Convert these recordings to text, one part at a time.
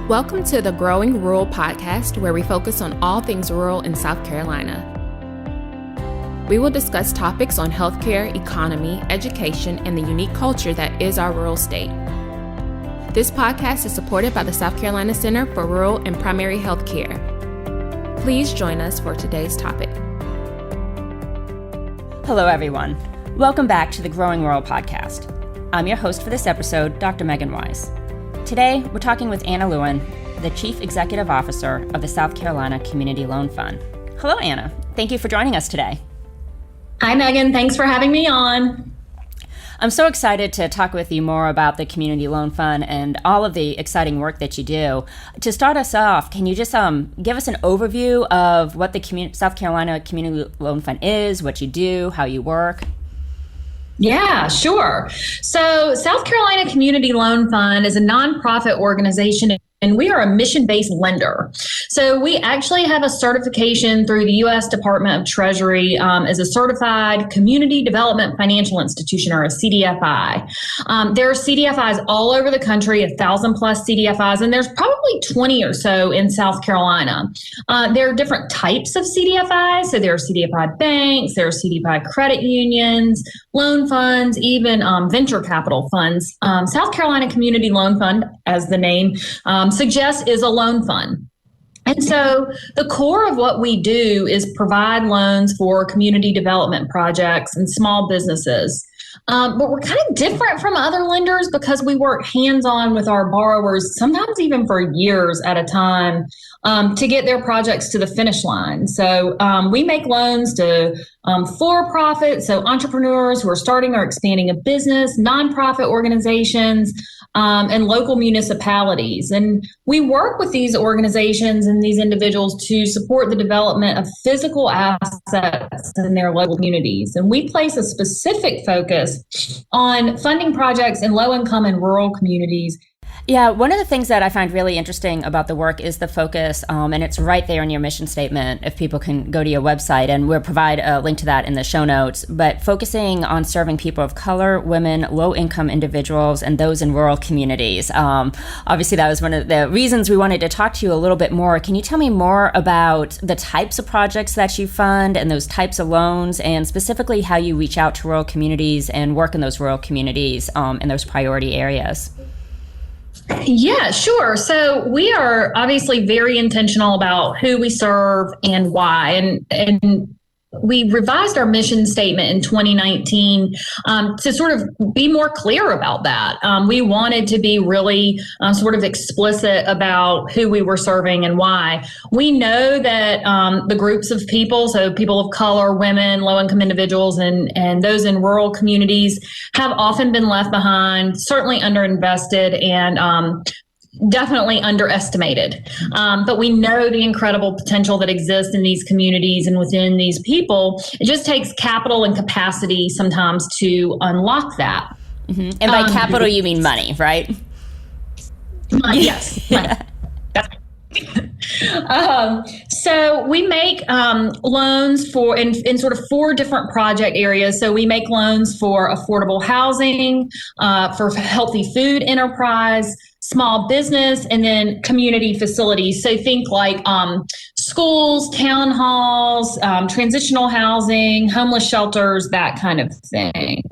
Welcome to the Growing Rural podcast, where we focus on all things rural in South Carolina. We will discuss topics on healthcare, economy, education, and the unique culture that is our rural state. This podcast is supported by the South Carolina Center for Rural and Primary Health Care. Please join us for today's topic. Hello, everyone. Welcome back to the Growing Rural podcast. I'm your host for this episode, Dr. Megan Wise. Today, we're talking with Anna Lewin, the Chief Executive Officer of the South Carolina Community Loan Fund. Hello, Anna. Thank you for joining us today. Hi, Megan. Thanks for having me on. I'm so excited to talk with you more about the Community Loan Fund and all of the exciting work that you do. To start us off, can you just give us an overview of what the South Carolina Community Loan Fund is, what you do, how you work? Yeah, sure. So South Carolina Community Loan Fund is a nonprofit organization, and we are a mission-based lender. So we actually have a certification through the U.S. Department of Treasury as a certified community development financial institution, or a CDFI. There are CDFIs all over the country, 1,000 plus CDFIs, and there's probably 20 or so in South Carolina. There are different types of CDFIs. So there are CDFI banks, there are CDFI credit unions, loan funds, even venture capital funds. South Carolina Community Loan Fund, as the name suggests, is a loan fund. And so the core of what we do is provide loans for community development projects and small businesses. But we're kind of different from other lenders because we work hands-on with our borrowers, sometimes even for years at a time, to get their projects to the finish line. So we make loans to for-profit, so entrepreneurs who are starting or expanding a business, nonprofit organizations, and local municipalities. And we work with these organizations and these individuals to support the development of physical assets in their local communities. And we place a specific focus on funding projects in low-income and rural communities. Yeah, one of the things that I find really interesting about the work is the focus, and it's right there in your mission statement if people can go to your website, and we'll provide a link to that in the show notes, but focusing on serving people of color, women, low-income individuals, and those in rural communities. Obviously, that was one of the reasons we wanted to talk to you a little bit more. Can you tell me more about the types of projects that you fund and those types of loans, and specifically how you reach out to rural communities and work in those rural communities in those priority areas? Yeah, sure. So we are obviously very intentional about who we serve and why. And we revised our mission statement in 2019 to sort of be more clear about that. We wanted to be really sort of explicit about who we were serving and why. We know that the groups of people, so people of color, women, low-income individuals, and those in rural communities have often been left behind, certainly underinvested, and definitely underestimated. But we know the incredible potential that exists in these communities and within these people. It just takes capital and capacity sometimes to unlock that. Mm-hmm. And by capital, you mean money, right? Money, yes. Money. So we make loans for in sort of 4 different project areas. So we make loans for affordable housing, for healthy food enterprise, small business, and then community facilities. So think like schools, town halls, transitional housing, homeless shelters, that kind of thing.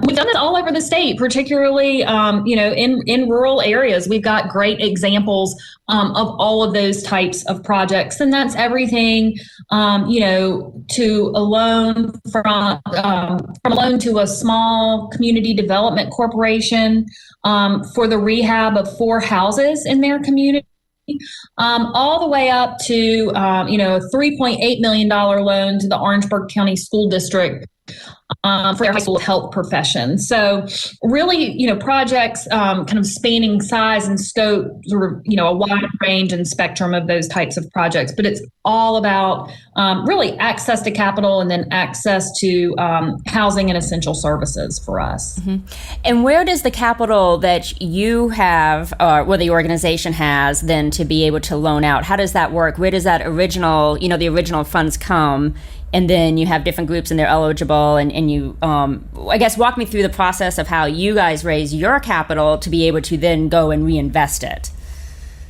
We've done this all over the state, particularly, in rural areas. We've got great examples of all of those types of projects, and that's everything, to a loan from a loan to a small community development corporation for the rehab of 4 houses in their community. All the way up to, a $3.8 million loan to the Orangeburg County School District for their high school health profession. So really, projects kind of spanning size and scope, sort of, a wide range and spectrum of those types of projects. But it's all about really access to capital and then access to housing and essential services for us. Mm-hmm. And where does the capital that you have, or the organization has, then to be able to loan out, how does that work? Where does that original, the original funds come? And then you have different groups and they're eligible, and you, I guess, walk me through the process of how you guys raise your capital to be able to then go and reinvest it.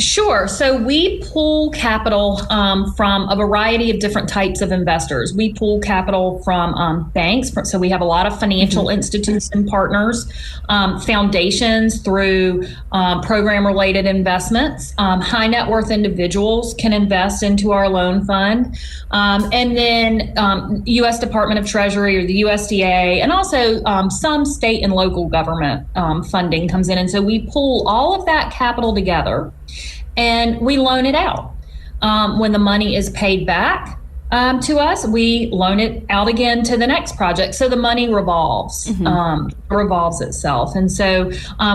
Sure. So we pull capital from a variety of different types of investors. We pull capital from banks. So we have a lot of financial institution partners, foundations through program-related investments. High net worth individuals can invest into our loan fund. And then U.S. Department of Treasury or the USDA, and also some state and local government funding comes in. And so we pull all of that capital together and we loan it out. When the money is paid back to us, we loan it out again to the next project. So the money revolves itself. And so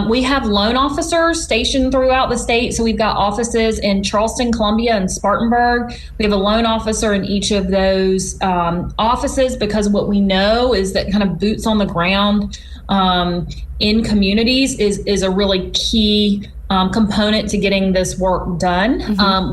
we have loan officers stationed throughout the state. So we've got offices in Charleston, Columbia, and Spartanburg. We have a loan officer in each of those offices, because what we know is that kind of boots on the ground in communities is a really key component to getting this work done.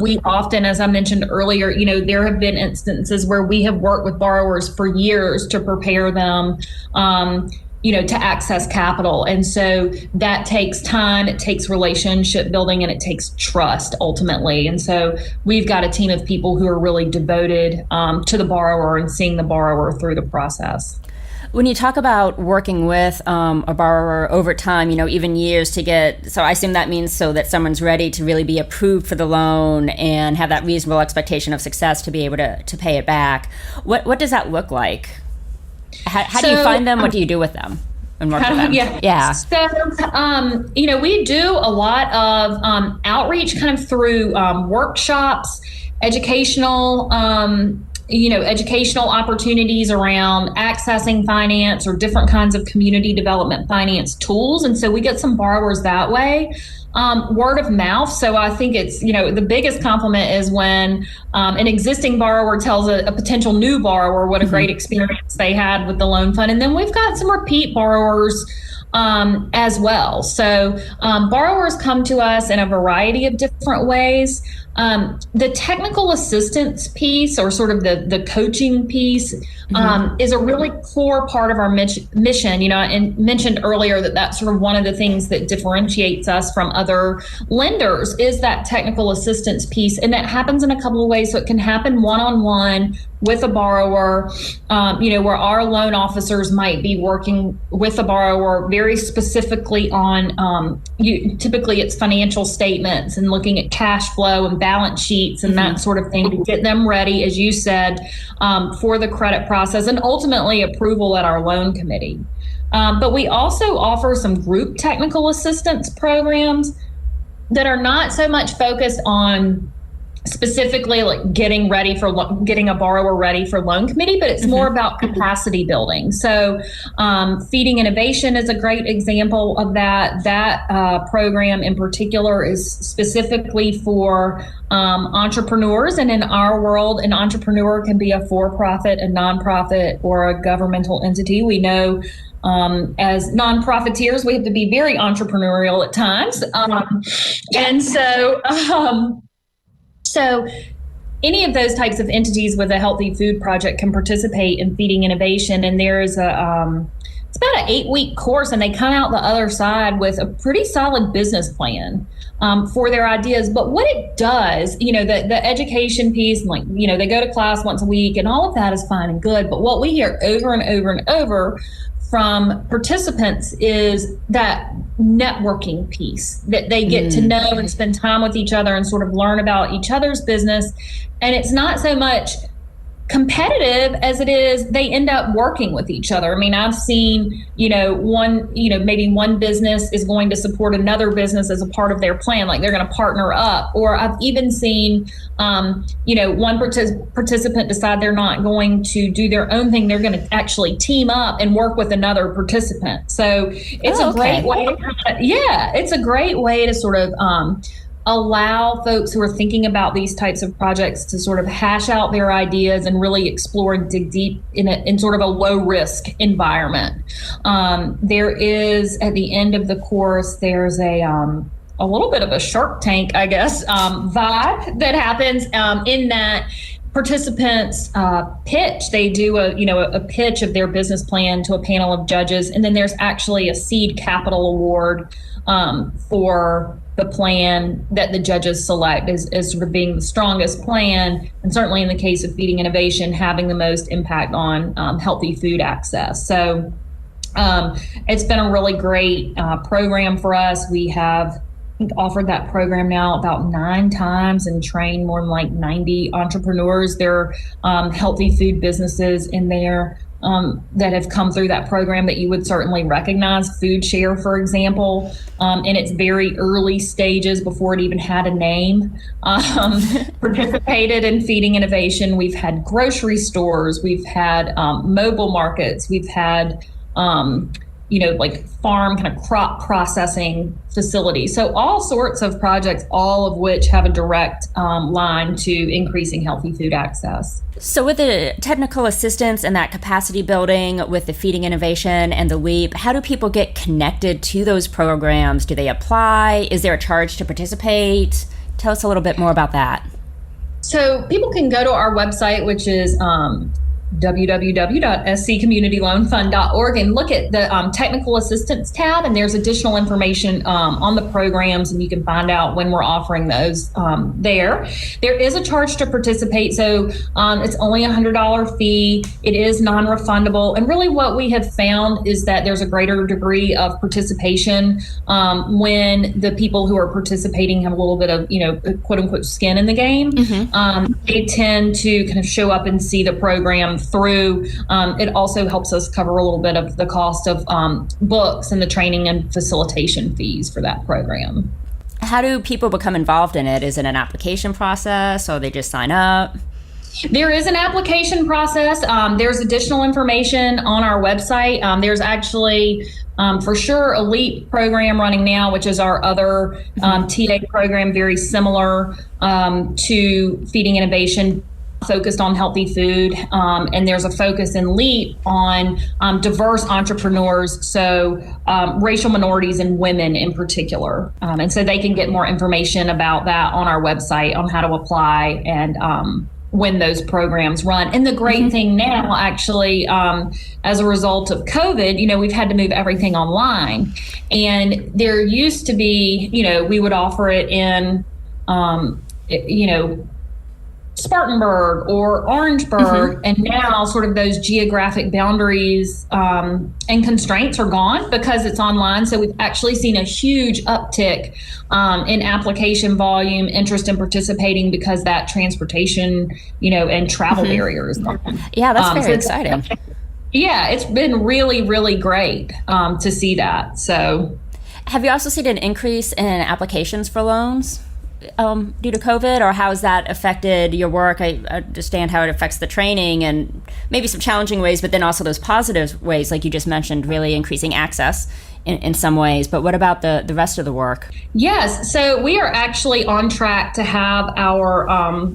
We often, as I mentioned earlier, there have been instances where we have worked with borrowers for years to prepare them, to access capital. And so that takes time, it takes relationship building, and it takes trust ultimately. And so we've got a team of people who are really devoted to the borrower and seeing the borrower through the process. When you talk about working with a borrower over time, even years to get, so I assume that means so that someone's ready to really be approved for the loan and have that reasonable expectation of success to be able to pay it back. What does that look like? How do you find them? What do you do with them? And work with them? Yeah. So, we do a lot of outreach kind of through workshops, educational opportunities around accessing finance or different kinds of community development finance tools. And so we get some borrowers that way. Word of mouth. So I think it's, the biggest compliment is when an existing borrower tells a potential new borrower what a great experience they had with the loan fund. And then we've got some repeat borrowers as well. So borrowers come to us in a variety of different ways. The technical assistance piece, or sort of the coaching piece, is a really core part of our mission. And mentioned earlier that that's sort of one of the things that differentiates us from other lenders is that technical assistance piece. And that happens in a couple of ways. So it can happen one-on-one with a borrower, where our loan officers might be working with a borrower very specifically on, typically it's financial statements and looking at cash flow and balance sheets and that sort of thing to get them ready, as you said, for the credit process and ultimately approval at our loan committee. But we also offer some group technical assistance programs that are not so much focused on specifically like getting a borrower ready for loan committee, but it's more about capacity building. So Feeding Innovation is a great example of that. That program in particular is specifically for entrepreneurs. And in our world, an entrepreneur can be a for-profit, a nonprofit, or a governmental entity. We know as non-profiteers, we have to be very entrepreneurial at times. So any of those types of entities with a healthy food project can participate in Feeding Innovation. And there is it's about an 8-week course, and they come out the other side with a pretty solid business plan for their ideas. But what it does, the education piece, like, they go to class once a week and all of that is fine and good. But what we hear over and over and over from participants is that networking piece, that they get to know and spend time with each other and sort of learn about each other's business. And it's not so much competitive as it is they end up working with each other. I mean, I've seen, maybe one business is going to support another business as a part of their plan, like they're going to partner up. Or I've even seen, one participant decide they're not going to do their own thing. They're going to actually team up and work with another participant. So it's a great way. It's a great way to sort of allow folks who are thinking about these types of projects to sort of hash out their ideas and really explore and dig deep in sort of a low risk environment. There is, at the end of the course, there's a little bit of a Shark Tank, I guess, vibe that happens in that participants pitch. They do a pitch of their business plan to a panel of judges, and then there's actually a seed capital award for the plan that the judges select as sort of being the strongest plan, and certainly in the case of Feeding Innovation, having the most impact on healthy food access. So it's been a really great program for us. We have offered that program now about 9 times and trained more than like 90 entrepreneurs. There are healthy food businesses in there that have come through that program that you would certainly recognize. Food Share, for example, in its very early stages before it even had a name, participated in Feeding Innovation. We've had grocery stores, we've had mobile markets, we've had like farm kind of crop processing facilities. So all sorts of projects, all of which have a direct line to increasing healthy food access. So with the technical assistance and that capacity building with the Feeding Innovation and the LEAP, how do people get connected to those programs? Do they apply? Is there a charge to participate? Tell us a little bit more about that. So people can go to our website, which is www.scommunityloanfund.org, and look at the technical assistance tab, and there's additional information on the programs, and you can find out when we're offering those there. There is a charge to participate, so it's only a $100 fee. It is non-refundable, and really what we have found is that there's a greater degree of participation when the people who are participating have a little bit of, quote unquote, skin in the game. Mm-hmm. They tend to kind of show up and see the program through. It also helps us cover a little bit of the cost of books and the training and facilitation fees for that program. How do people become involved in it? Is it an application process, or they just sign up? There is an application process. There's additional information on our website. There's actually, for sure, a LEAP program running now, which is our other TA program, very similar to Feeding Innovation, focused on healthy food, and there's a focus in LEAP on diverse entrepreneurs, so racial minorities and women in particular. And so they can get more information about that on our website on how to apply and when those programs run. And the great thing now, actually, as a result of COVID, we've had to move everything online. And there used to be, we would offer it in, Spartanburg or Orangeburg, and now sort of those geographic boundaries and constraints are gone because it's online. So we've actually seen a huge uptick in application volume, interest in participating, because that transportation, and travel barriers. Yeah, that's very exciting. Yeah, it's been really, really great to see that. So, have you also seen an increase in applications for loans due to COVID, or how has that affected your work? I understand how it affects the training and maybe some challenging ways, but then also those positive ways, like you just mentioned, really increasing access in some ways. But what about the rest of the work? Yes, so we are actually on track to have our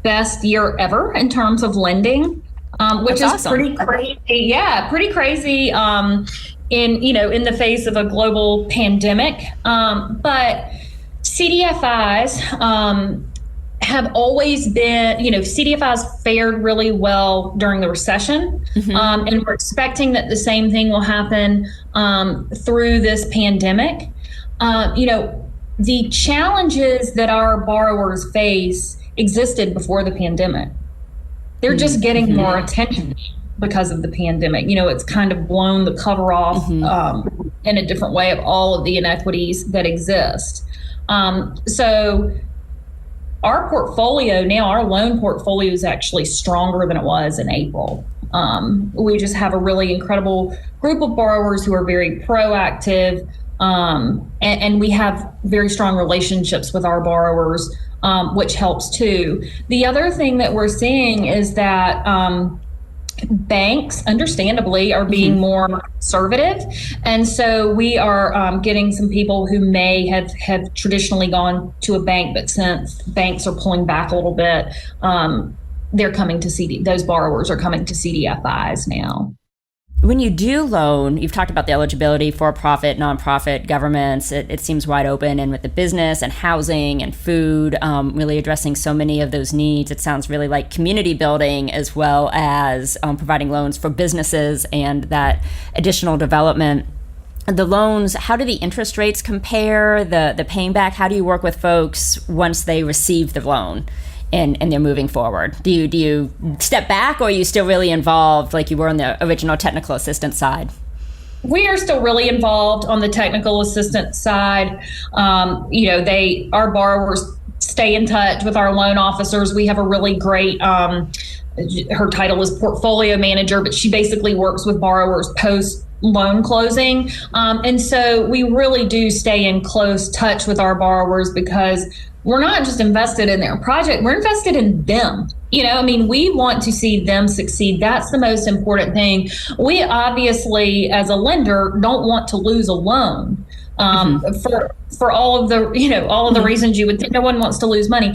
best year ever in terms of lending, which That's is awesome. pretty crazy. Yeah, pretty crazy in the face of a global pandemic. But CDFIs have always been, CDFIs fared really well during the recession. And we're expecting that the same thing will happen through this pandemic. The challenges that our borrowers face existed before the pandemic. They're just getting more attention because of the pandemic. It's kind of blown the cover off in a different way of all of the inequities that exist. So our portfolio now, our loan portfolio is actually stronger than it was in April. We just have a really incredible group of borrowers who are very proactive, and we have very strong relationships with our borrowers, which helps too. The other thing that we're seeing is that banks, understandably, are being more conservative. And so we are getting some people who may have traditionally gone to a bank, but since banks are pulling back a little bit, they're coming to those borrowers are coming to CDFIs now. When you do loan, you've talked about the eligibility for profit, nonprofit, governments. It seems wide open, and with the business and housing and food, really addressing so many of those needs, it sounds really like community building as well as providing loans for businesses and that additional development. the loans, how do the interest rates compare, the paying back? How do you work with folks once they receive the loan and they're moving forward? Do you step back, or are you still really involved like you were on the original technical assistance side? We are still really involved on the technical assistance side. Our borrowers stay in touch with our loan officers. We have a really great, her title is portfolio manager, but she basically works with borrowers post loan closing. And so we really do stay in close touch with our borrowers, because we're not just invested in their project, we're invested in them. We want to see them succeed. That's the most important thing. We obviously, as a lender, don't want to lose a loan for all of the reasons you would think. No one wants to lose money.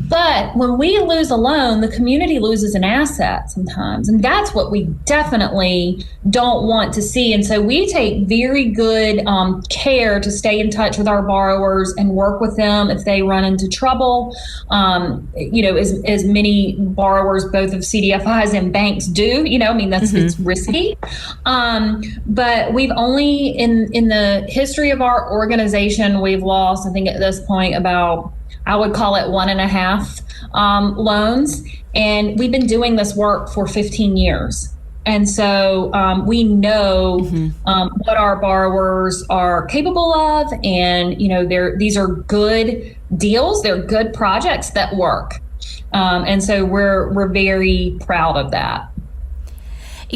But when we lose a loan, the community loses an asset sometimes. And that's what we definitely don't want to see. And so we take very good care to stay in touch with our borrowers and work with them if they run into trouble. As many borrowers, both of CDFIs and banks do, it's risky. But we've only, in the history of our organization, we've lost, I think at this point, about, I would call it 1.5 loans. And we've been doing this work for 15 years. And so we know what our borrowers are capable of. And, these are good deals. They're good projects that work. And so we're very proud of that.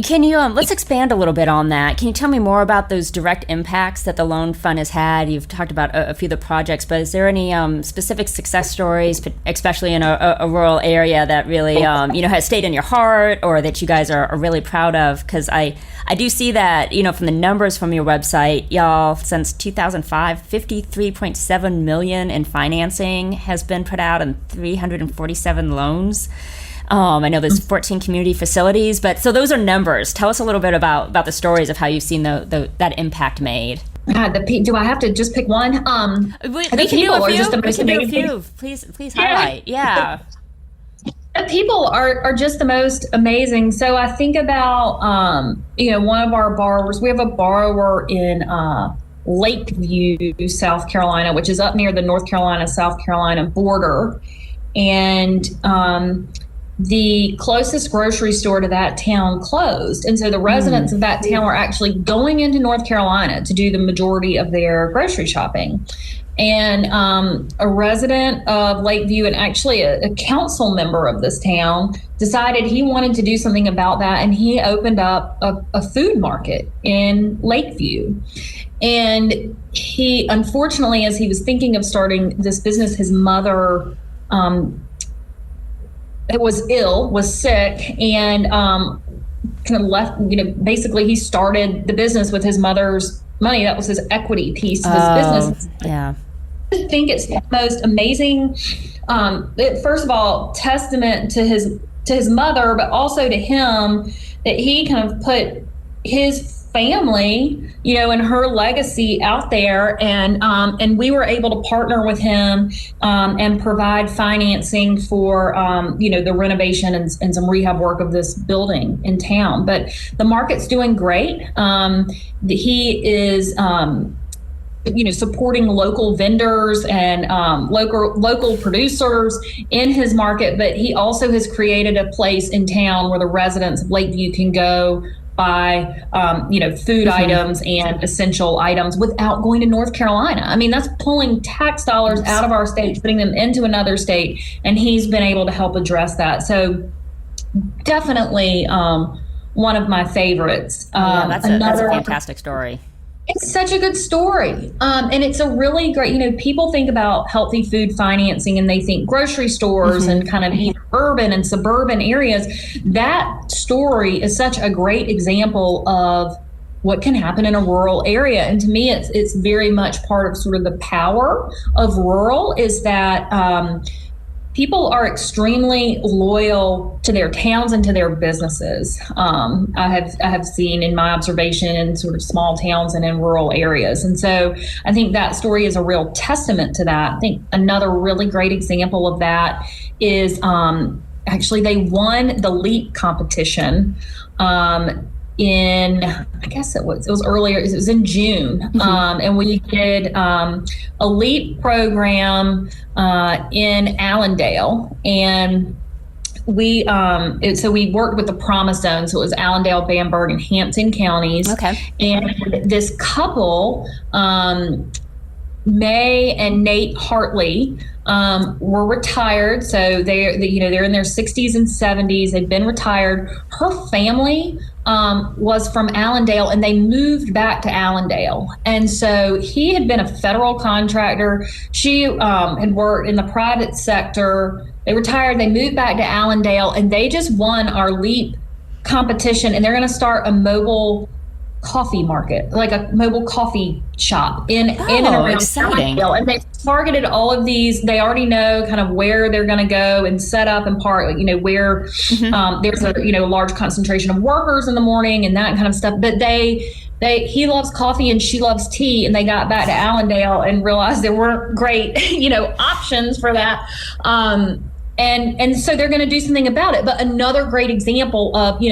Can you, let's expand a little bit on that. Can you tell me more about those direct impacts that the Loan Fund has had? You've talked about a few of the projects, but is there any specific success stories, especially in a rural area, that really, has stayed in your heart, or that you guys are really proud of? Because I do see that, from the numbers from your website, y'all, since 2005, $53.7 million in financing has been put out and 347 loans. I know there's 14 community facilities, but so those are numbers. Tell us a little bit about the stories of how you've seen that impact made. Do I have to just pick one? We can do a few. Please highlight. Yeah. The people are just the most amazing. So I think about, one of our borrowers. We have a borrower in Lakeview, South Carolina, which is up near the North Carolina-South Carolina border. And the closest grocery store to that town closed. And so the residents of that town were actually going into North Carolina to do the majority of their grocery shopping. And a resident of Lakeview, and actually a council member of this town, decided he wanted to do something about that. And he opened up a food market in Lakeview. And he, unfortunately, as he was thinking of starting this business, his mother was sick, and kind of left, basically he started the business with his mother's money. That was his equity piece of his business. Yeah. I think it's the most amazing, first of all, testament to his mother, but also to him, that he kind of put his family, and her legacy out there, and we were able to partner with him and provide financing for the renovation and some rehab work of this building in town. But the market's doing great. He is supporting local vendors and local producers in his market, but he also has created a place in town where the residents of Lakeview can go buy, food items and essential items without going to North Carolina. I mean, that's pulling tax dollars out of our state, putting them into another state, and he's been able to help address that. So definitely one of my favorites. That's a fantastic story. It's such a good story. And it's a really great, people think about healthy food financing and they think grocery stores and kind of urban and suburban areas. That story is such a great example of what can happen in a rural area. And to me, it's very much part of sort of the power of rural, is that people are extremely loyal to their towns and to their businesses. I have seen in my observation in sort of small towns and in rural areas. And so I think that story is a real testament to that. I think another really great example of that is actually they won the LEAP competition I guess it was earlier, it was in June. And we did a LEAP program in Allendale. And so we worked with the Promise Zone. So it was Allendale, Bamberg, and Hampton counties. Okay. And this couple, May and Nate Hartley, were retired. So they're in their 60s and 70s. They've been retired. Her family was from Allendale, and they moved back to Allendale. And so he had been a federal contractor. She had worked in the private sector. They retired. They moved back to Allendale, and they just won our LEAP competition. And they're going to start a mobile coffee market, like a mobile coffee shop in and around exciting. And they've targeted all of these. They already know kind of where they're going to go and set up and park, where there's a large concentration of workers in the morning and that kind of stuff. But he loves coffee and she loves tea, and they got back to Allendale and realized there weren't great options for that. And so they're going to do something about it. But another great example of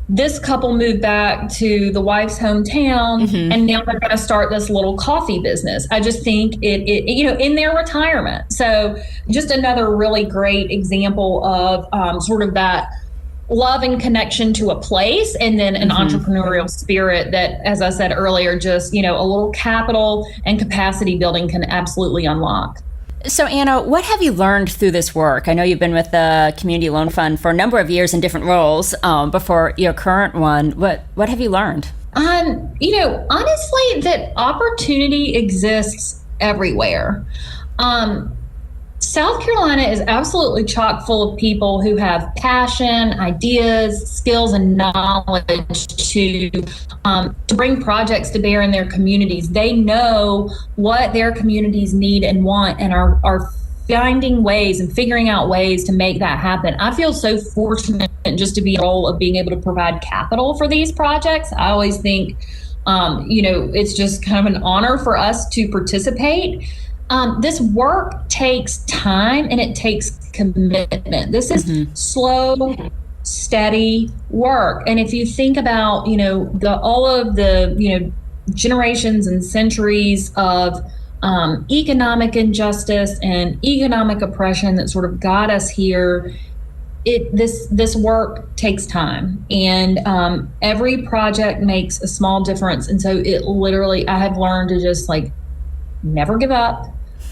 this couple moved back to the wife's hometown, and now they're going to start this little coffee business. I just think it in their retirement. So just another really great example of sort of that love and connection to a place, and then an entrepreneurial spirit that, as I said earlier, just, a little capital and capacity building can absolutely unlock. So, Anna, what have you learned through this work? I know you've been with the Community Loan Fund for a number of years in different roles before your current one. What have you learned? Honestly, that opportunity exists everywhere. South Carolina is absolutely chock full of people who have passion, ideas, skills, and knowledge to bring projects to bear in their communities. They know what their communities need and want, and are finding ways and figuring out ways to make that happen. I feel so fortunate just to be in the role of being able to provide capital for these projects. I always think, it's just kind of an honor for us to participate. This work takes time and it takes commitment. This is slow, steady work. And if you think about, all of the, generations and centuries of economic injustice and economic oppression that sort of got us here, this work takes time, and every project makes a small difference. And so I have learned to just never give up.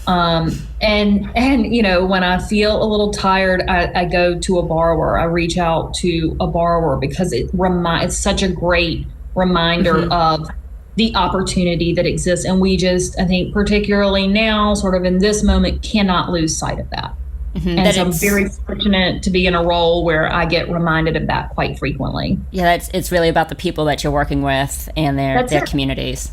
And when I feel a little tired, I go to a borrower. I reach out to a borrower because it's such a great reminder of the opportunity that exists. And we just, I think, particularly now, sort of in this moment, cannot lose sight of that. And so I'm very fortunate to be in a role where I get reminded of that quite frequently. Yeah, it's really about the people that you're working with and their communities.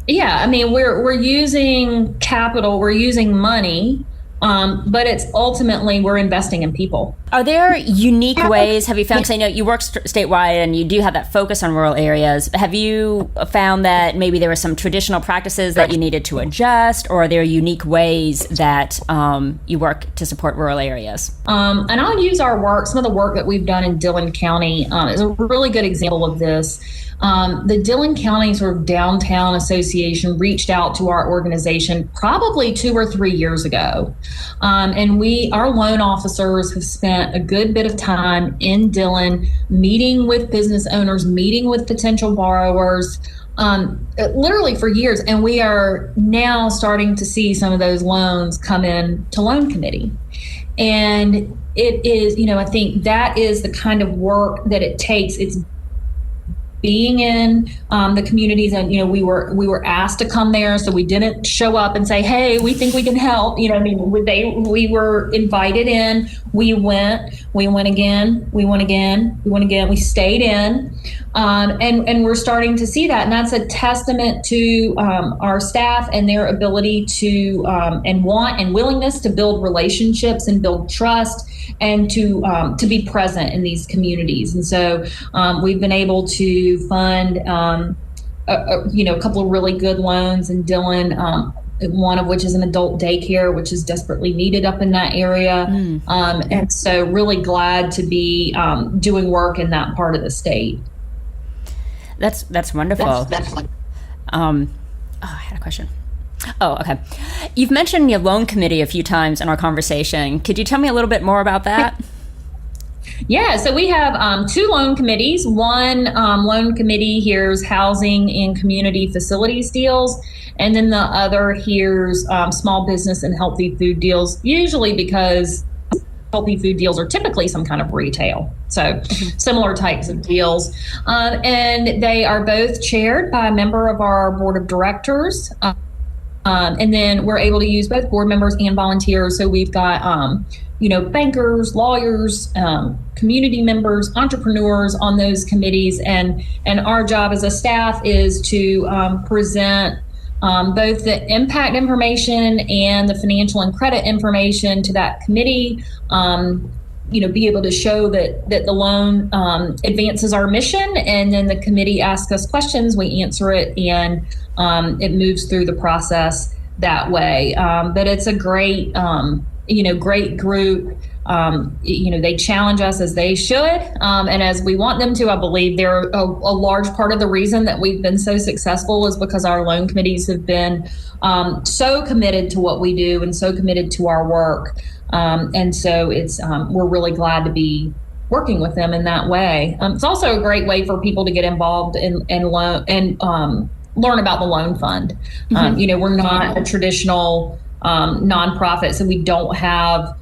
Yeah, I mean, we're using capital, we're using money, but it's ultimately we're investing in people. Are there unique ways, have you found, because I know you work statewide and you do have that focus on rural areas, have you found that maybe there were some traditional practices that you needed to adjust, or are there unique ways that you work to support rural areas? And I'll use some of the work that we've done in Dillon County is a really good example of this. The Dillon County sort of Downtown Association reached out to our organization probably 2 or 3 years ago. And our loan officers have spent a good bit of time in Dillon meeting with business owners, meeting with potential borrowers, literally for years. And we are now starting to see some of those loans come in to loan committee. And it is, I think that is the kind of work that it takes. It's being in the communities, and we were asked to come there, so we didn't show up and say, "Hey, we think we can help." We were invited in. We went again. We stayed in, and we're starting to see that, and that's a testament to our staff and their ability to and want and willingness to build relationships and build trust, and to be present in these communities. And so we've been able to fund a couple of really good loans in Dillon, one of which is an adult daycare, which is desperately needed up in that area. And so really glad to be doing work in that part of the state. That's wonderful. I had a question. Oh, okay. You've mentioned your loan committee a few times in our conversation. Could you tell me a little bit more about that? Yeah, so we have two loan committees. One loan committee hears housing and community facilities deals, and then the other hears small business and healthy food deals, usually because healthy food deals are typically some kind of retail. So similar types of deals. And they are both chaired by a member of our board of directors. And then we're able to use both board members and volunteers. So we've got, bankers, lawyers, community members, entrepreneurs on those committees. And our job as a staff is to present both the impact information and the financial and credit information to that committee. Be able to show that the loan advances our mission, and then the committee asks us questions, we answer it, and it moves through the process that way. But it's a great, great group. They challenge us as they should, and as we want them to. I believe they're a large part of the reason that we've been so successful is because our loan committees have been so committed to what we do and so committed to our work. And so it's we're really glad to be working with them in that way. It's also a great way for people to get involved and learn about the loan fund. We're not a traditional nonprofit, so we don't have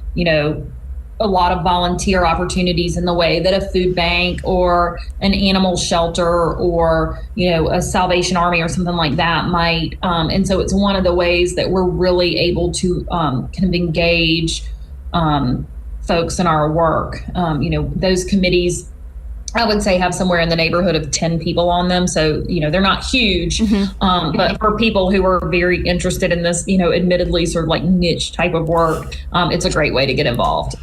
a lot of volunteer opportunities in the way that a food bank or an animal shelter or a Salvation Army or something like that might. And so it's one of the ways that we're really able to kind of engage folks in our work. Those committees, I would say, have somewhere in the neighborhood of 10 people on them. So, they're not huge, but for people who are very interested in this, admittedly sort of like niche type of work, it's a great way to get involved.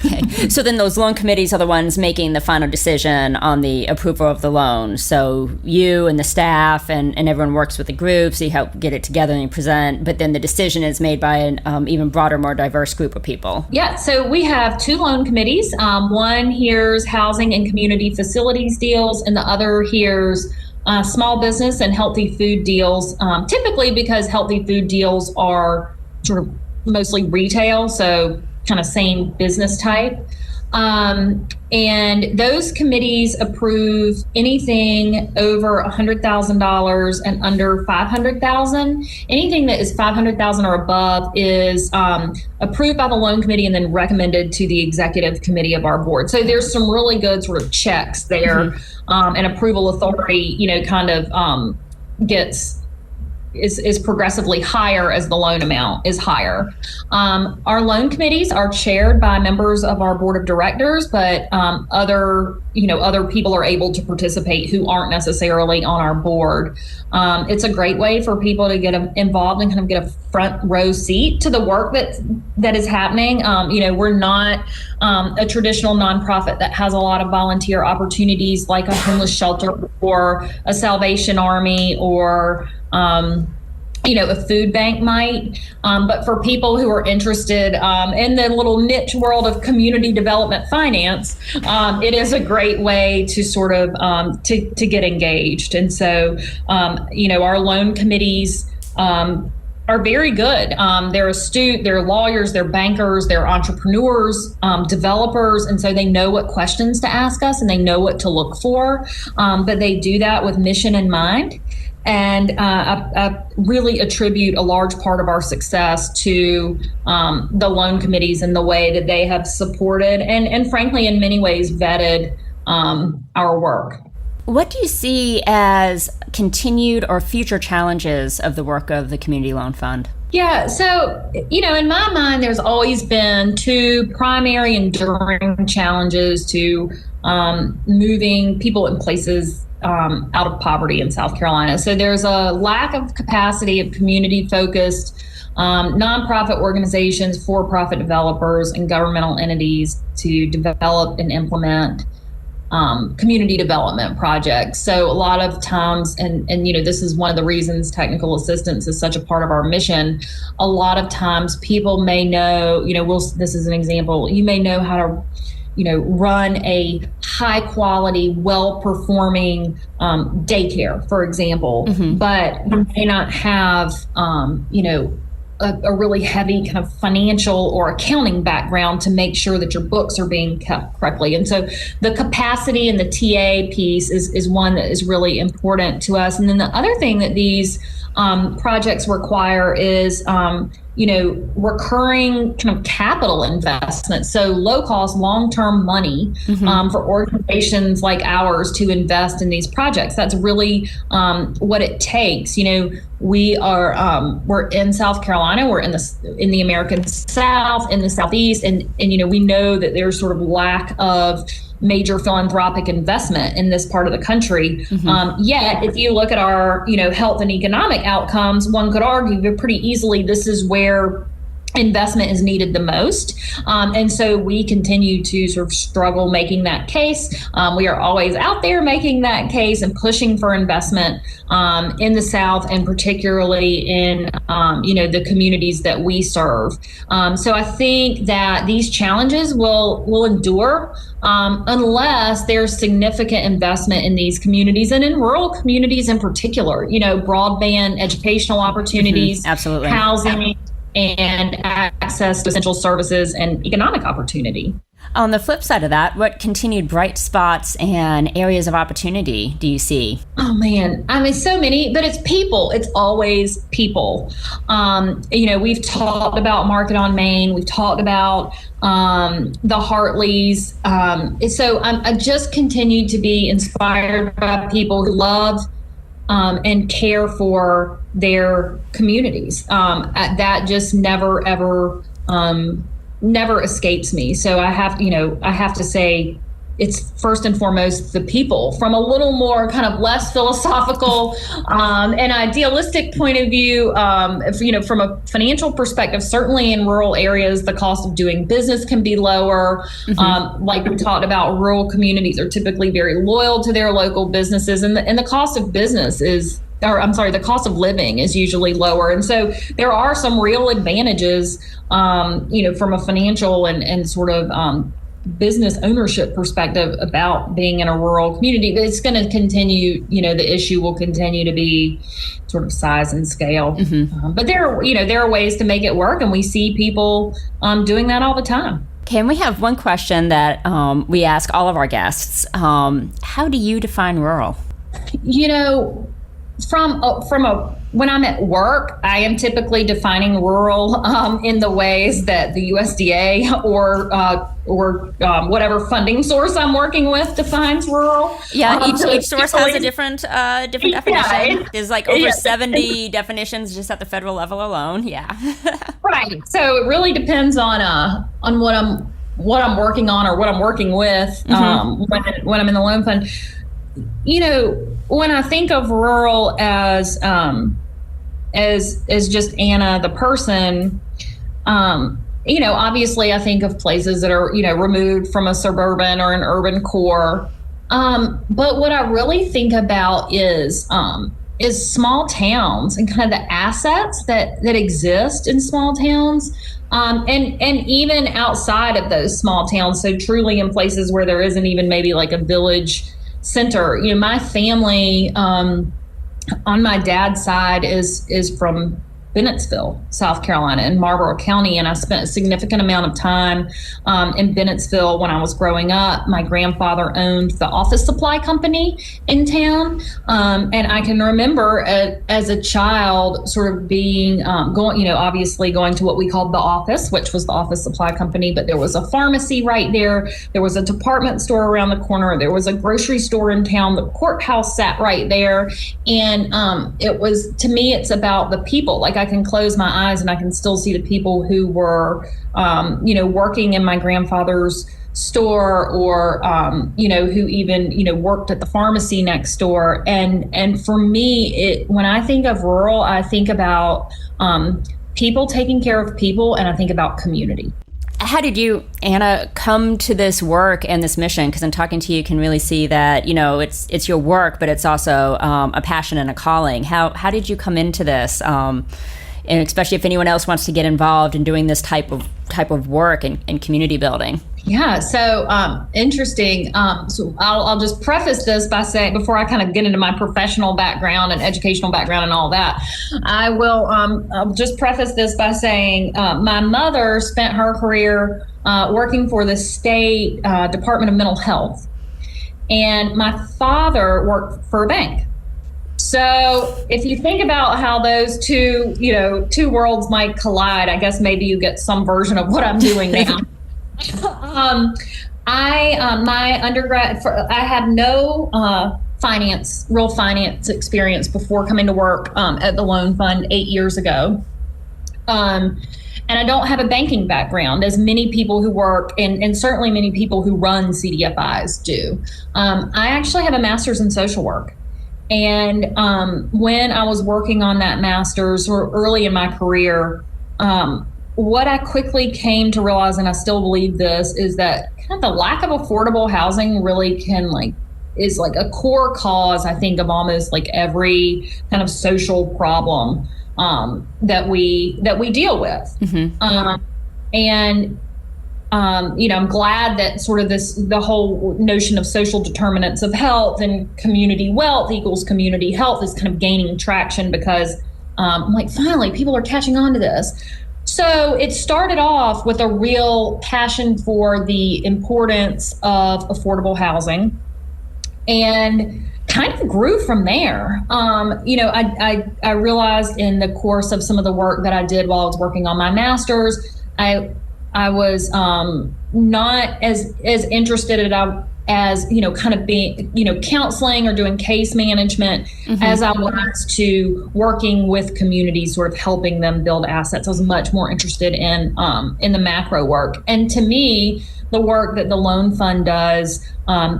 Okay. So then those loan committees are the ones making the final decision on the approval of the loan. So you and the staff and everyone works with the groups, so you help get it together and you present, but then the decision is made by an even broader, more diverse group of people. Yeah, so we have two loan committees. One hears housing and community facilities deals, and the other hears small business and healthy food deals, typically because healthy food deals are sort of mostly retail, so kind of same business type. And those committees approve anything over $100,000 and under $500,000. Anything that is $500,000 or above is approved by the loan committee and then recommended to the executive committee of our board. So there's some really good sort of checks there, and approval authority, kind of is progressively higher as the loan amount is higher. Our loan committees are chaired by members of our board of directors, but other people are able to participate who aren't necessarily on our board. It's a great way for people to get involved and kind of get a front row seat to the work that is happening. We're not a traditional nonprofit that has a lot of volunteer opportunities like a homeless shelter or a Salvation Army or a food bank might, but for people who are interested in the little niche world of community development finance, it is a great way to sort of to get engaged. And so, our loan committees are very good. They're astute, they're lawyers, they're bankers, they're entrepreneurs, developers, and so they know what questions to ask us and they know what to look for, but they do that with mission in mind. And I really attribute a large part of our success to the loan committees and the way that they have supported and frankly, in many ways, vetted our work. What do you see as continued or future challenges of the work of the Community Loan Fund? Yeah, so, in my mind, there's always been two primary enduring challenges to moving people in places out of poverty in South Carolina. So there's a lack of capacity of community-focused nonprofit organizations, for-profit developers, and governmental entities to develop and implement community development projects. So a lot of times, and this is one of the reasons technical assistance is such a part of our mission. A lot of times people may know, this is an example, you may know how to run a high quality, well performing daycare, for example, but may not have, a really heavy kind of financial or accounting background to make sure that your books are being kept correctly. And so the capacity and the TA piece is one that is really important to us. And then the other thing that these projects require is recurring kind of capital investment. So low cost, long-term money for organizations like ours to invest in these projects. That's really what it takes. We are we're in South Carolina. We're in the American South, in the Southeast, and we know that there's sort of lack of major philanthropic investment in this part of the country. Yet, if you look at our, health and economic outcomes, one could argue that pretty easily this is where investment is needed the most. And so we continue to sort of struggle making that case. We are always out there making that case and pushing for investment in the South, and particularly in, the communities that we serve. So I think that these challenges will endure unless there's significant investment in these communities and in rural communities in particular, broadband educational opportunities, absolutely, housing, and access to essential services and economic opportunity. On the flip side of that, what continued bright spots and areas of opportunity do you see? Oh man, so many, but it's people. It's always people. We've talked about Market on Main. We've talked about the Hartleys. So I just continue to be inspired by people who love and care for their communities. That just never, ever, never escapes me. So I have to say it's first and foremost the people. From a little more kind of less philosophical and idealistic point of view, from a financial perspective, certainly in rural areas, the cost of doing business can be lower. Like we talked about, rural communities are typically very loyal to their local businesses, and the cost of business the cost of living is usually lower. And so there are some real advantages, from a financial and sort of business ownership perspective about being in a rural community. But it's going to continue, the issue will continue to be sort of size and scale. But there are ways to make it work, and we see people doing that all the time. Okay, and we have one question that we ask all of our guests. How do you define rural? When I'm at work, I am typically defining rural in the ways that the USDA or whatever funding source I'm working with defines rural. Yeah, each source has a different definition. There's like over 70 definitions just at the federal level alone. Yeah. Right. So it really depends on what I'm working on or what I'm working with when I'm in the loan fund. When I think of rural as just Anna, the person, obviously I think of places that are, removed from a suburban or an urban core. But what I really think about is small towns and kind of the assets that exist in small towns. And even outside of those small towns. So truly in places where there isn't even maybe like a village center. My family on my dad's side is from Bennettsville, South Carolina, in Marlborough County, and I spent a significant amount of time in Bennettsville when I was growing up. My grandfather owned the office supply company in town, and I can remember as a child sort of being obviously going to what we called the office, which was the office supply company, but there was a pharmacy right there. There was a department store around the corner. There was a grocery store in town. The courthouse sat right there, and it was, to me, it's about the people. Like, I can close my eyes and I can still see the people who were, working in my grandfather's store, or, who even, worked at the pharmacy next door. And for me, when I think of rural, I think about people taking care of people, and I think about community. How did you, Anna, come to this work and this mission? Because in talking to you, you can really see that, it's your work, but it's also a passion and a calling. How did you come into this? And especially if anyone else wants to get involved in doing this type of work and community building. Yeah, so interesting. So I'll just preface this by saying, before I kind of get into my professional background and educational background and all that, I'll just preface this by saying my mother spent her career working for the state Department of Mental Health, and my father worked for a bank. So if you think about how those two worlds might collide, I guess maybe you get some version of what I'm doing now. My undergrad, I had no real finance experience before coming to work at the Loan Fund 8 years ago. And I don't have a banking background, as many people who work and certainly many people who run CDFIs do. I actually have a master's in social work. And when I was working on that master's, or early in my career, what I quickly came to realize, and I still believe this, is that kind of the lack of affordable housing really is like a core cause, I think, of almost like every kind of social problem that we deal with. Mm-hmm. I'm glad that sort of the whole notion of social determinants of health and community wealth equals community health is kind of gaining traction, because I'm like, finally, people are catching on to this. So it started off with a real passion for the importance of affordable housing, and kind of grew from there. I realized in the course of some of the work that I did while I was working on my master's, I was not as interested as kind of being, counseling or doing case management, mm-hmm. as I was to working with communities, sort of helping them build assets. I was much more interested in the macro work. And to me, the work that the Loan Fund does,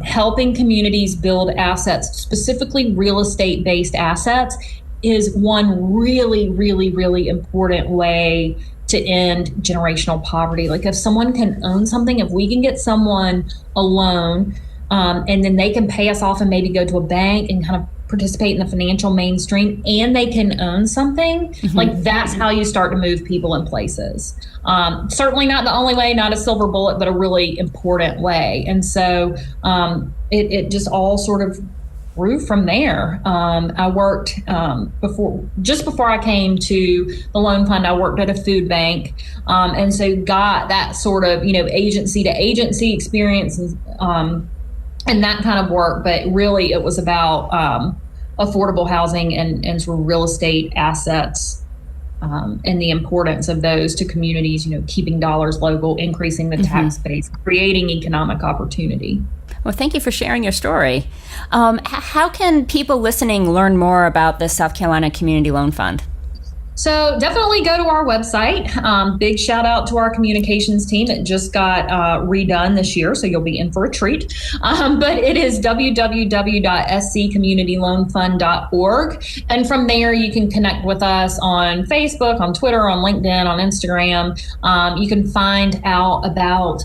helping communities build assets, specifically real estate-based assets, is one really, really, really important way to end generational poverty. Like, if someone can own something, if we can get someone a loan, and then they can pay us off and maybe go to a bank and kind of participate in the financial mainstream, and they can own something, mm-hmm. like, that's how you start to move people in places. Certainly not the only way, not a silver bullet, but a really important way. And so it just all sort of grew from there. I worked before I came to the Loan Fund, I worked at a food bank, and so got that sort of agency to agency experience and that kind of work. But really, it was about affordable housing and sort of real estate assets, and the importance of those to communities. Keeping dollars local, increasing the tax base, creating economic opportunity. Well, thank you for sharing your story. How can people listening learn more about the South Carolina Community Loan Fund? So definitely go to our website. Big shout out to our communications team. It just got redone this year, so you'll be in for a treat. But it is www.scommunityloanfund.org. And from there, you can connect with us on Facebook, on Twitter, on LinkedIn, on Instagram. You can find out about,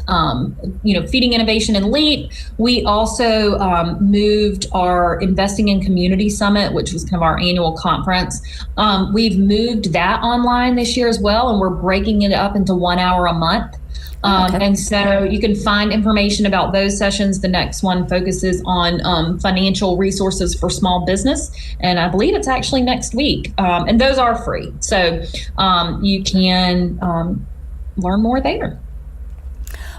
Feeding Innovation and LEAP. We also moved our Investing in Community Summit, which was kind of our annual conference. We've moved that online this year as well, and we're breaking it up into 1 hour a month. Okay. And so you can find information about those sessions. The next one focuses on financial resources for small business, and I believe it's actually next week. And those are free, so you can learn more there.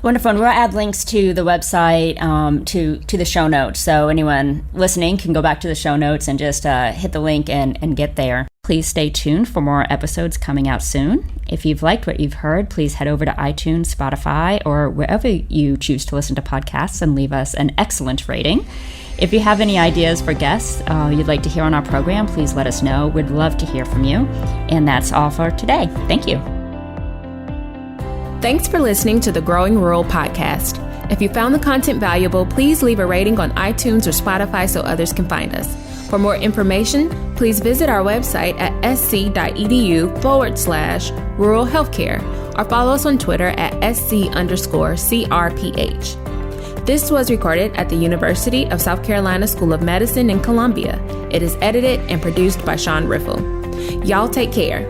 Wonderful. And we'll add links to the website, to the show notes. So anyone listening can go back to the show notes and just hit the link and get there. Please stay tuned for more episodes coming out soon. If you've liked what you've heard, please head over to iTunes, Spotify, or wherever you choose to listen to podcasts and leave us an excellent rating. If you have any ideas for guests you'd like to hear on our program, please let us know. We'd love to hear from you. And that's all for today. Thank you. Thanks for listening to the Growing Rural podcast. If you found the content valuable, please leave a rating on iTunes or Spotify so others can find us. For more information, please visit our website at sc.edu/rural healthcare or follow us on Twitter at SC_CRPH. This was recorded at the University of South Carolina School of Medicine in Columbia. It is edited and produced by Sean Riffle. Y'all take care.